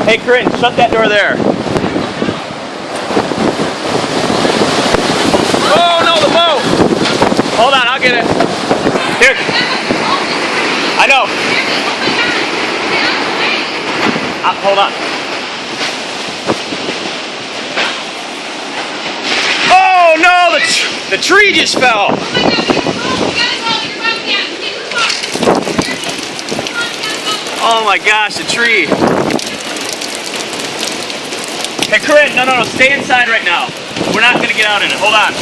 Hey, Corinne, shut that door there. Oh no, the boat! Hold on, I'll get it. Here. I know. Hold on. Oh no, the tree just fell. Oh my gosh, the tree. Hey, Corinne, no, stay inside right now. We're not gonna get out in it. Hold on.